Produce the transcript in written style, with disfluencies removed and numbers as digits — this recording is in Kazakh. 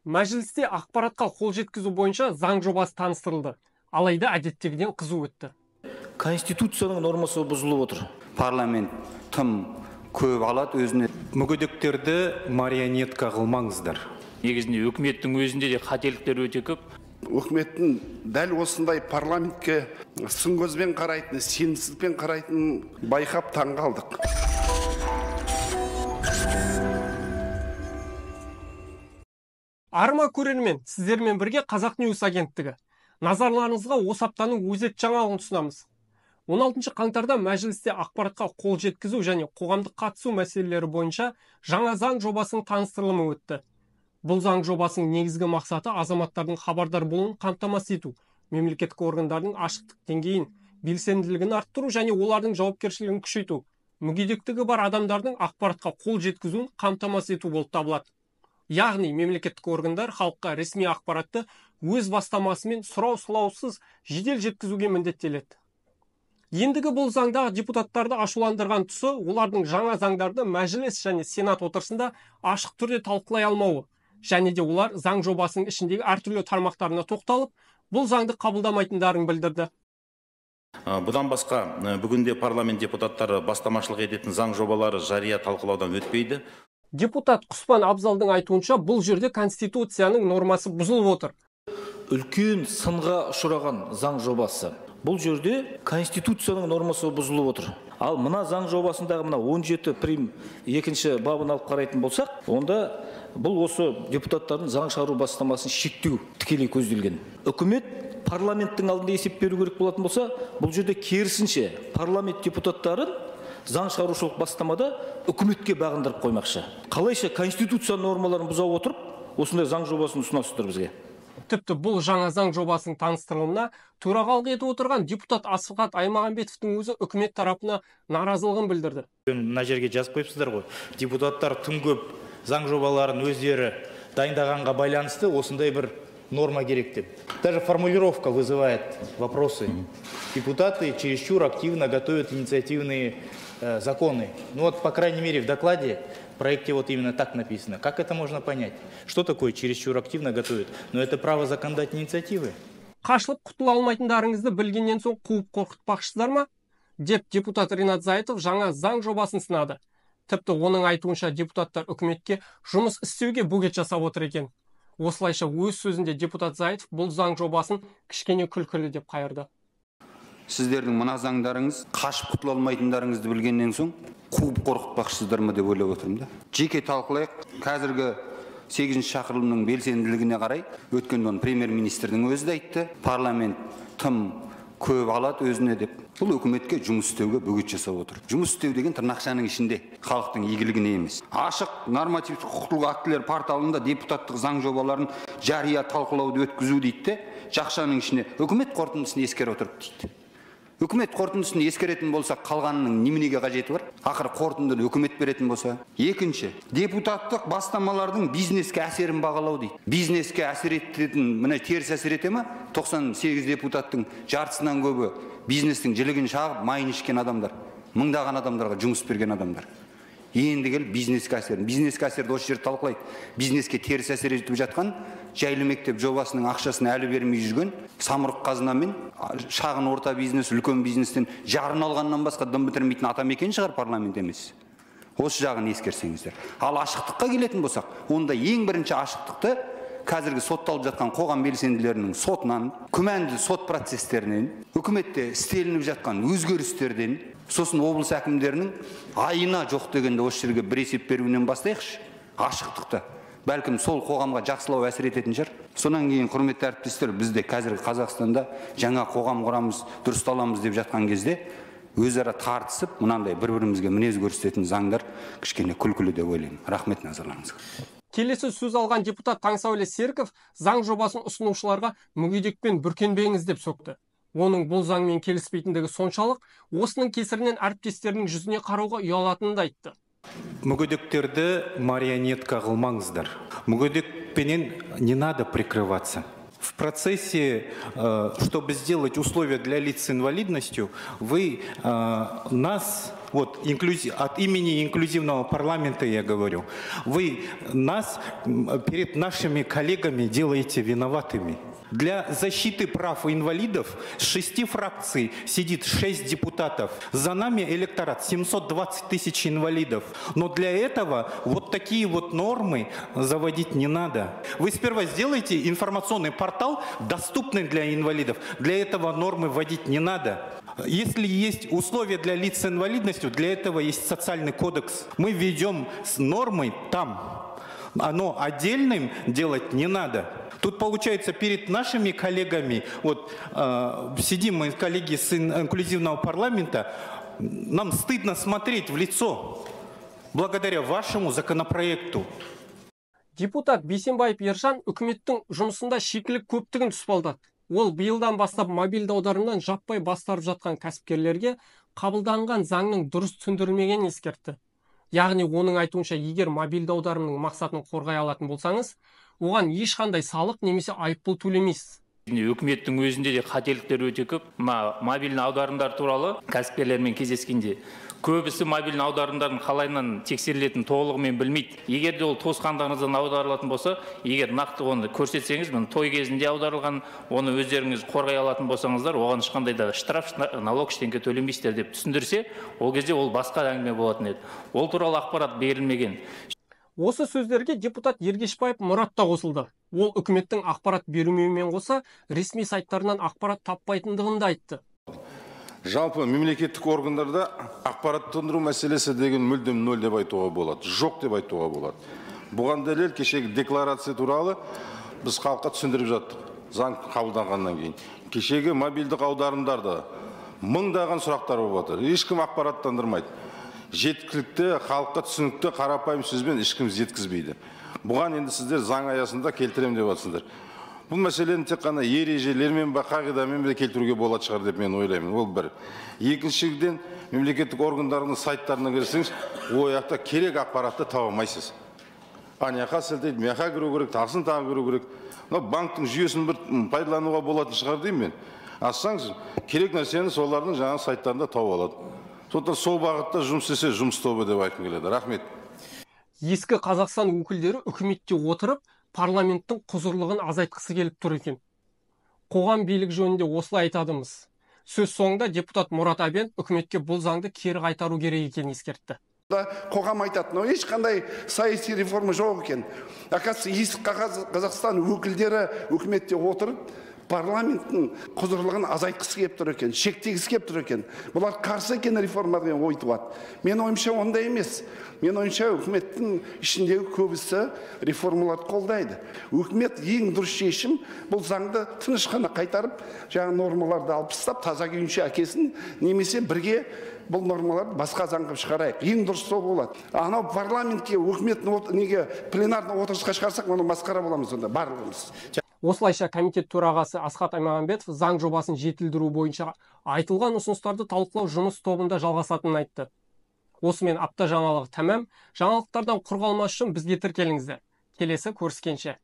Мәжілісте ақпаратқа қол жеткізу бойынша заң жобасы таныстырылды. Алайда әдеттегіден қызу өтті. Конституцияның нормасы бұзылып отыр. Парламент тым көп алады өзіне. Мүгедектерді марионетка қылмаңыздар. Негізінде үкіметтің өзінде де қателіктер өте көп. Үкіметтің дәл осындай парламентке сын көзбен қарайтын, сенімсізбен қарайтын байқап таңғалдық. Арма көрермен, сіздермен бірге Қазақ Ньюс агенттігі. Назарларыңызға осы аптаның өзекті жаңалығын ұсынамыз. 16 қаңтарда мәжілісте ақпаратқа қол жеткізу және қоғамдық қатысу мәселелері бойынша жаңа заң жобасының таныстырылымы өтті. Бұл заң жобасының негізгі мақсаты азаматтардың хабардар болуын қамтамасыз ету, мемлекеттік органдардың ашықтық деңгейін, белсенділігін арттыру және олардың жауапкершілігін күшейту, мүгедектігі бар адамдардың ақпаратқа қол жеткізуін қамтамасыз ету болып табылады. Яғни мемлекеттік органдар халыққа ресми ақпаратты өз бастамасымен сұрау-сылаусыз жедел жеткізуге міндеттеледі. Ендігі бұл заңдағы депутаттарды ашуландырған тұсы олардың жаңа заңдарды мәжіліс және сенат отырысында ашық түрде талқылай алмауы, және де олар заң жобасының ішіндегі әртүрлі тармақтарына тоқталып, бұл заңды қабылдамайтындарын білдірді. Бұдан басқа, бүгінде парламент депутаттары бастамашылық ететін заң жобалары жария талқылаудан өтпейді. Депутат Құспан Абзалдың айтуынша, бұл жерде Конституцияның нормасы бұзылып отыр. Үлкен сынға ұшыраған заң жобасы. Бұл жерде Конституцияның нормасы бұзылып отыр. Ал мына заң жобасындағы мына 17 прим 2-ші бабын алып қарайтын болсақ, онда бұл осы депутаттардың заң шығару бастамасын шектеу тікелей көзделген. Үкімет парламенттің алдында есеп беру керек болатын болса, бұл жерде керісінше парламент депутаттарын заң шығарушылық бастамада үкіметке бағындырып қоймақшы. Қалайша Конституция нормаларын бұза отырып, осындай заң жобасын ұсынасыздар бізге. Тіпті бұл жаңа заң жобасының таныстырылымына төрағалық етіп отырған депутат Асылхат Аймағамбетовтің өзі үкімет тарапына наразылығын білдірді. Мына жерге жазып қойыпсыздар ғой. Депутаттар тым көп заң жобаларын өздері дайындағанға байланысты осындай бір норма керек деп. Даже формулировка вызывает вопросы. Депутаты чересчур активно готовят инициативные законы. Ну вот, по крайней мере, в докладе, в проекте вот именно так написано. Как это можно понять? Что такое чересчур активно готовят? Но это право законодательной инициативы. Қашылып құтыла алмайтындарыңызды білгеннен соң қуып қорқытпақшысыздар ма? Деп депутат Ринат Зайтов жаңа заң жобасын сынады. Тіпті оның айтуынша депутаттар үкіметке жұмыс істеуге бөгет жасап отыр екен. Осылайша өз сөзінде депутат Зайтов бұл заң жобасын кішкене күлкілі деп қайырды. Сіздердің мына заңдарыңыз қашып құтыла алмайтындарыңызды білгеннен соң қуып қорқытпақшысыздар ма деп ойлап отырмын да. Жеке талқылайық. Қазіргі 8-ші шақырылымның белсенділігіне қарай, өткенде оны премьер-министрдің өзі де айтты. Парламент тым көп алады өзіне деп. Бұл үкіметке жұмыс істеуге бөгет жасап отыр. Жұмыс істеу деген тырнақшаның ішінде, халықтың игілігіне емес. Ашық нормативтік құқықтық актілер порталында депутаттық заң жобаларын жария талқылауды өткізу дейді, жақшаның ішіне үкімет қорытындысын ескере отырып дейді. Үкімет қорытындысын ескеретін болса, қалғанының неменеге қажеті бар? Ақыры қорытындыны үкімет беретін болса. Екінші, депутаттық бастамалардың бизнеске әсерін бағалау дейді. Бизнеске әсер ететін, міне теріс әсер ете ме? 98 депутаттың жартысынан көбі бизнестің жілігін шағып, майын ішкен адамдар. Мыңдаған адамдарға жұмыс берген адамдар. Енді кел бизнеске әсерін. Бизнеске әсерді осы жерде талқылайды. Бизнеске теріс әсер етіп жатқан, жайлы мектеп жобасының ақшасын әлі бермей жүрген, самұрық қазынамен шағын орта бизнес, үлкен бизнестен жарын алғаннан басқа дым бітірмейтін атамекен шығар парламент емес. Осы жағын ескерсеңіздер. Ал ашықтыққа келетін болсақ, онда ең бірінші ашықтықты қазіргі сотталып жатқан қоғам белсенділерінің сотынан, күмәнді сот процестерінен, үкіметте істелініп жатқан өзгерістерден, сосын облыс әкімдерінің айына жоқ дегенде осы жерге бір есеп беруінен бастайықшы. Ашықтықты. Бәлкім сол қоғамға жақсылау әсер ететін шығар. Сонан кейін, құрметті әріптестер, бізде қазіргі Қазақстанда жаңа қоғам құрамыз дұрысталамыз деп жатқан кезде өзара тартысып, мынандай бір-бірімізге мінез көрсететін заңдар кішкене күлкілі деп ойлаймын. Рахмет назарларыңызға. Келесі сөз алған депутат Таңсәуле Серіков заң жобасын ұсынушыларға мүгедекпен бүркенбеңіз деп соқты. Оның бұл заңмен келіспейтіндігі соншалық, осының кесірінен әріптестерінің жүзіне қарауға ұялатынын да айтты. Мүгедектерді марионетка қылмаңыздар. Мүгедекпенен не надо прикрываться. В процессе, чтобы сделать условия для лиц с инвалидностью, вы нас вот от имени инклюзивного парламента я говорю, вы нас перед нашими коллегами делаете виноватыми. Для защиты прав инвалидов с 6 фракций сидит 6 депутатов. За нами электорат 720 тысяч инвалидов. Но для этого вот такие вот нормы заводить не надо. Вы сперва сделайте информационный портал, доступный для инвалидов. Для этого нормы вводить не надо. Если есть условия для лиц с инвалидностью, для этого есть социальный кодекс. Мы введем с нормой там. Оно отдельным делать не надо. Тут получается перед нашими коллегами, вот сидим мы, коллеги с инклюзивного парламента, нам стыдно смотреть в лицо благодаря вашему законопроекту. Депутат Бейсенбаев Ержан үкіметтің жұмысында шикілік көптігін тұспалдады. Ол биылдан бастап мобильді аударымнан жаппай бастарып жатқан кәсіпкерлерге қабылданған заңның дұрыс түсіндірілмегенін ескертті. Яғни оның айтуынша, егер мобильді аударымның мақсатын қорғай алатын болсаңыз, оған ешқандай салық немесе айыппұл төлемейсіз. Үкіметтің өзінде де қателіктер өте көп. Мобильді аударымдар туралы кәсіпкерлермен кездескенде көбісі мобильді аударымдардың қалайынан тексерілетінін толығымен білмейді. Егер де ол туысқандарыңыздан аударылатын болса, егер нақты оны көрсетсеңіз, той кезінде аударылған, оны өздеріңіз қорғай алатын болсаңыздар, оған ешқандай да штраф, налог ештеңе төлемейсіздер деп түсіндірсе, ол кезде ол басқа әңгіме болатын еді. Ол туралы ақпарат берілмеген. Осы сөздерге депутат Ергешбаев Мұрат та қосылды. Ол үкіметтің ақпарат бермеуімен қоса, ресми сайттарынан ақпарат таппайтындығын да айтты. Жалпы мемлекеттік органдарда ақпараттандыру мәселесі деген мүлдем нөл деп айтуға болады, жоқ деп айтуға болады. Бұған дәлел кешегі декларация туралы біз халыққа түсіндіріп жаттық, заң қабылданғаннан кейін. Кешегі мобильдік аударымдарда мыңдаған сұрақтар болып жатыр, ешкім ақпараттандырмайды. Жеткілікті, халыққа түсінікті, қарапайым сөзбен ешкім жеткізбейді. Бұған енді сіздер заң аясында келтірем деп жатсыңдар. Бұл мәселені тек қана ережелермен бе, қағидамен бе келтіруге болады шығар деп мен ойлаймын. Ол бір. Екіншіден, мемлекеттік органдардың сайттарына кірсеңіз, ояқта керек ақпаратты таба алмайсыз. Аяққа сілтейді, мияқа кіру керек, тағысын тағы кіру керек. Банктың жүйесін бір пайдалануға болатын шығар деймін мен. Ассаңыз, керек нәрсені солардың жаңа сайттарында тауып алады. Сондықтан сол бағытта жұмыс істесе, жұмыс тобы деп айтқым келеді. Рахмет. Ескі Қазақстан өкілдері үкіметте отырып, парламенттің құзырлығын азайтқысы келіп тұр екен. Қоғам билік жөнінде осылай айтадымыз. Сөз соңында депутат Мұрат Абен үкіметке бұл заңды кері қайтару керек екенін ескертті. Қоғам айтады, но ешқандай саяси реформа жоқ екен. Оказывается, Ескі Қазақстан өкілдері үкіметте отырып, парламенттің құзырлығын азайтқысы келіп тұр екен, шектегісі келіп тұр екен. Бұлар қарсы екен реформа деген ой туады. Мен ойымша ондай емес. Мен ойымша үкіметтің ішіндегі көбісі реформаларды қолдайды. Үкімет ең дұрыс шешім бұл заңды тыныш қана қайтарып, жаңа нормаларды алып тастап, таза күйінше әкесін, немесе бірге бұл нормаларды басқа заңға шығарайық. Ең дұрыс сол болады. Анау парламентке, үкіметтің неге пленарный отырысқа шығарсақ, оны масқара боламыз онда барлығымыз. Осылайша комитет төрағасы Асхат Аймағамбетов заң жобасын жетілдіру бойынша айтылған ұсыныстарды талқылау жұмыс тобында жалғасатынын айтты. Осымен апта жаңалығы тәмам. Жаңалықтардан құр қалмас үшін бізге тіркеліңіздер. Келесі көріскенше.